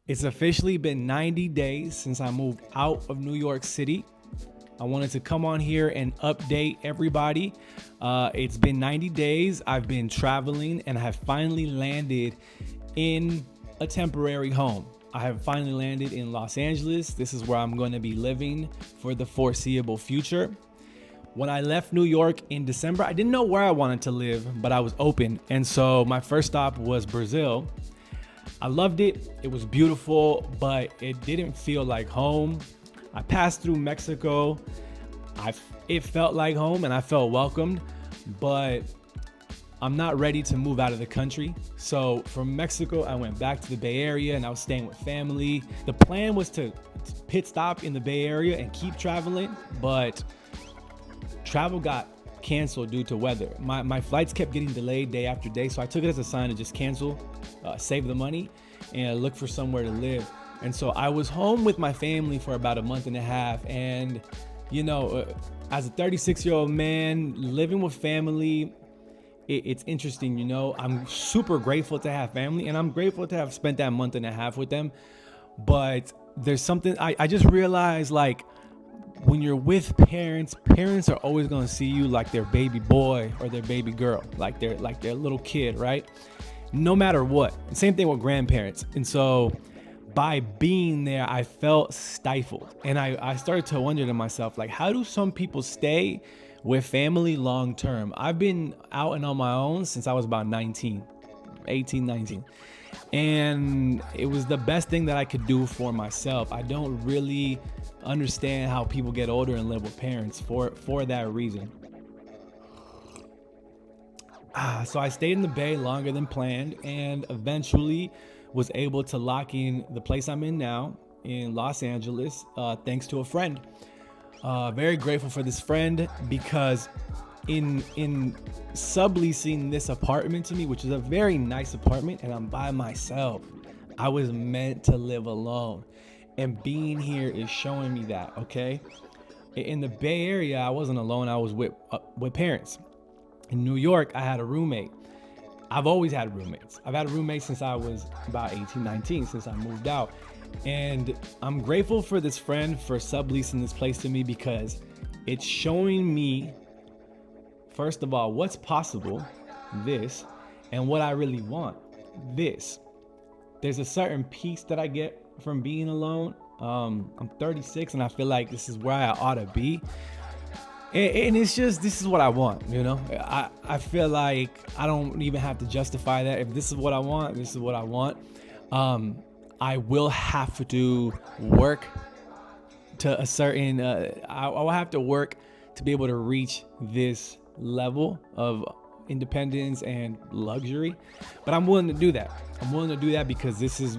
It's officially been 90 days since I moved out of New York City. I wanted to come on here and update everybody. It's been 90 days. I've been traveling and I have finally landed in a temporary home. I have finally landed in Los Angeles. This is where I'm going to be living for the foreseeable future. When I left New York in December, I didn't know where I wanted to live, but I was open. And so my first stop was Brazil. I loved it. It was beautiful, but it didn't feel like home. I passed through Mexico. It felt like home and I felt welcomed, but I'm not ready to move out of the country. So from Mexico, I went back to the Bay Area and I was staying with family. The plan was to pit stop in the Bay Area and keep traveling, but travel got canceled due to weather. My flights kept getting delayed day after day, so I took it as a sign to just cancel, save the money, and look for somewhere to live. And so I was home with my family for about a month and a half. And, as a 36-year-old man living with family, it's interesting, I'm super grateful to have family and I'm grateful to have spent that month and a half with them. But there's something I just realized, like, when you're with parents are always going to see you like their baby boy or their baby girl, like their little kid, right? No matter what. Same thing with grandparents. And so by being there, I felt stifled. And I started to wonder to myself, like, how do some people stay with family long term? I've been out and on my own since I was about 19. And it was the best thing that I could do for myself. I don't really understand how people get older and live with parents for that reason. So I stayed in the Bay longer than planned and eventually was able to lock in the place I'm in now in Los Angeles, thanks to a friend. Very grateful for this friend because in subleasing this apartment to me, which is a very nice apartment, and I'm by myself, I was meant to live alone. And being here is showing me that, okay? In the Bay Area, I wasn't alone. I was with parents. In New York, I had a roommate. I've always had roommates. I've had a roommate since I was about 18, 19, since I moved out. And I'm grateful for this friend for subleasing this place to me because it's showing me, first of all, what's possible, this, and what I really want, this. There's a certain peace that I get from being alone. I'm 36 and I feel like this is where I ought to be. And it's just, this is what I want, I feel like I don't even have to justify that. If this is what I want, this is what I want. I will have to work to a certain, I will have to work to be able to reach this level of independence and luxury, but I'm willing to do that. I'm willing to do that because this is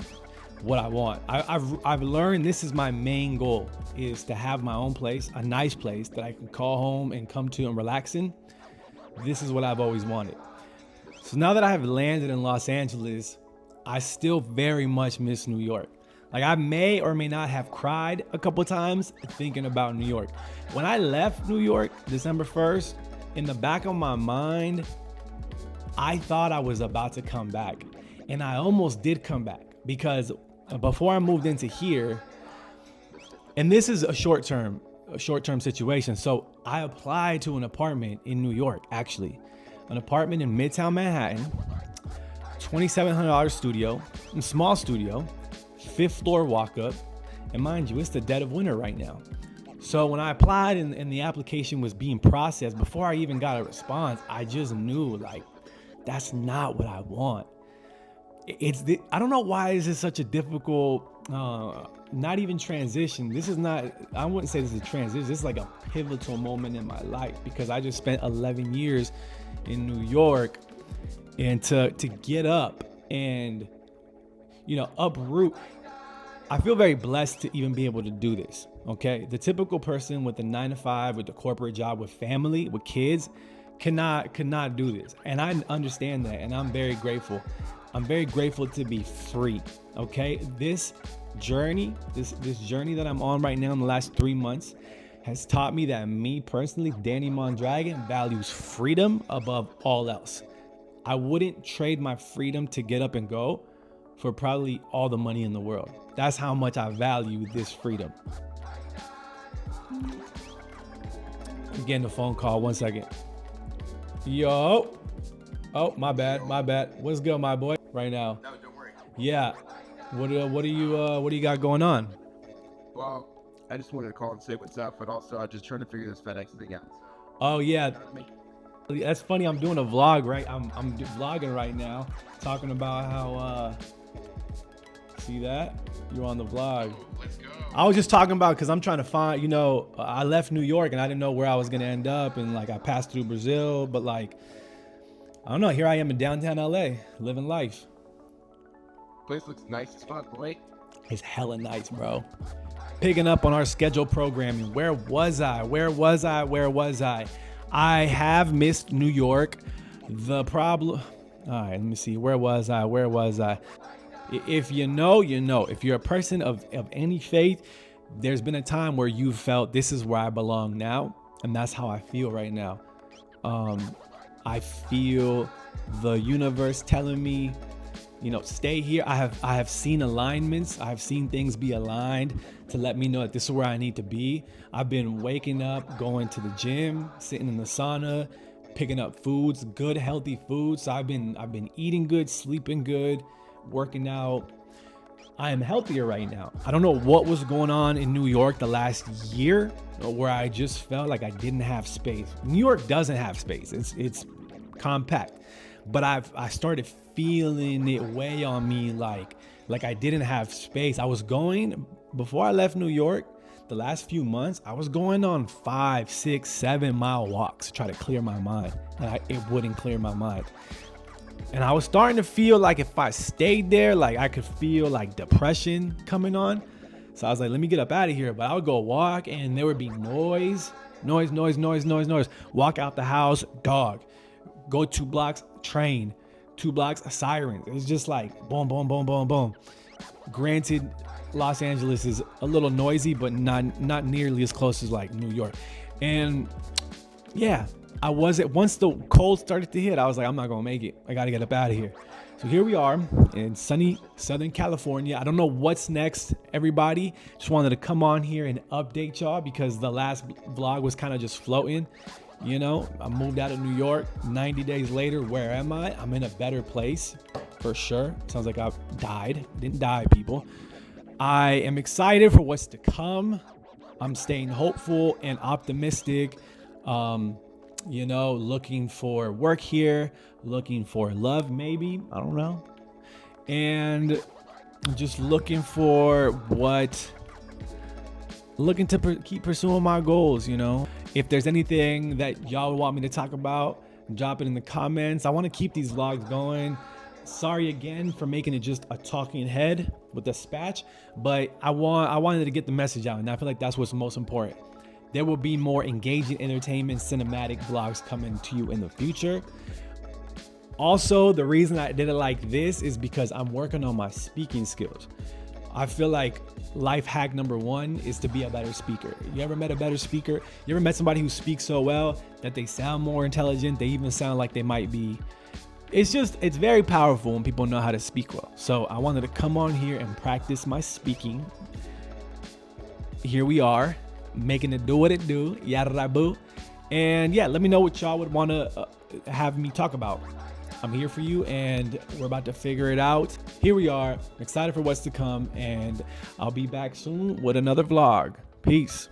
what I want. I've learned this is my main goal, is to have my own place, a nice place that I can call home and come to and relax in. This is what I've always wanted. So now that I have landed in Los Angeles, I still very much miss New York. Like, I may or may not have cried a couple times thinking about New York. When I left New York December 1st, in the back of my mind, I thought I was about to come back. And I almost did come back because before I moved into here, and this is a short-term situation. So I applied to an apartment in New York, actually. An apartment in Midtown Manhattan, $2,700 studio, a small studio, 5th floor walk-up. And mind you, it's the dead of winter right now. So when I applied and the application was being processed, before I even got a response, I just knew, like, that's not what I want. I don't know why this is such a difficult, not even transition. This is not, I wouldn't say this is a transition. This is like a pivotal moment in my life because I just spent 11 years in New York, and to get up and, uproot. I feel very blessed to even be able to do this. Okay. The typical person with a 9-to-5, with a corporate job, with family, with kids cannot do this. And I understand that. And I'm very grateful. I'm very grateful to be free. Okay. This journey that I'm on right now in the last 3 months has taught me that me personally, Danny Mondragon, values freedom above all else. I wouldn't trade my freedom to get up and go for probably all the money in the world. That's how much I value this freedom. I'm getting a phone call. 1 second. Yo. Oh, my bad. What's good, my boy? Right now. No, don't worry. Yeah. What do you got going on? Well, I just wanted to call and say what's up, but also I'm just trying to figure this FedEx thing out. Oh yeah. That's funny. I'm doing a vlog, right? I'm vlogging right now, talking about how see that? You're on the vlog. Let's go. I was just talking about, because I'm trying to find, I left New York and I didn't know where I was going to end up. And like I passed through Brazil, but like, I don't know. Here I am in downtown LA, living life. Place looks nice as fuck, boy. It's hella nice, bro. Picking up on our scheduled programming. Where was I? I have missed New York. The problem. All right, let me see. Where was I? If you know, you know. If you're a person of any faith, there's been a time where you felt this is where I belong now. And that's how I feel right now. I feel the universe telling me, stay here. I have seen alignments. I have seen things be aligned to let me know that this is where I need to be. I've been waking up, going to the gym, sitting in the sauna, picking up foods, good, healthy foods. So I've been eating good, sleeping good, working out. I am healthier right now. I don't know what was going on in New York the last year where I just felt like I didn't have space. New York doesn't have space. It's compact. But I started feeling it weigh on me like I didn't have space. I was going, before I left New York, the last few months, I was going on 5, 6, 7 mile walks to try to clear my mind. And it wouldn't clear my mind. And I was starting to feel like if I stayed there, like I could feel like depression coming on. So I was like, let me get up out of here. But I would go walk and there would be noise. Walk out the house, dog. Go 2 blocks, train. 2 blocks, a siren. It was just like boom, boom, boom, boom, boom. Granted, Los Angeles is a little noisy, but not nearly as close as like New York. And yeah, once the cold started to hit, I was like, I'm not gonna make it. I gotta get up out of here. So here we are in sunny Southern California. I don't know what's next, everybody. Just wanted to come on here and update y'all because the last vlog was kind of just floating. I moved out of New York. 90 days later, where am I? I'm in a better place for sure. Sounds like I've died. Didn't die, people. I am excited for what's to come. I'm staying hopeful and optimistic. Looking for work here, looking for love, maybe, I don't know. And just looking to keep pursuing my goals, If there's anything that y'all want me to talk about, drop it in the comments. I want to keep these vlogs going. Sorry again for making it just a talking head with the spatch, but I wanted to get the message out, and I feel like that's what's most important. There will be more engaging entertainment, cinematic vlogs coming to you in the future. Also, the reason I did it like this is because I'm working on my speaking skills. I feel like life hack number 1 is to be a better speaker. You ever met a better speaker? You ever met somebody who speaks so well that they sound more intelligent? They even sound like they might be. It's very powerful when people know how to speak well. So I wanted to come on here and practice my speaking. Here we are, making it do what it do, yada da boo. And yeah, let me know what y'all would want to have me talk about. I'm here for you and we're about to figure it out. Here we are. I'm excited for what's to come and I'll be back soon with another vlog. Peace.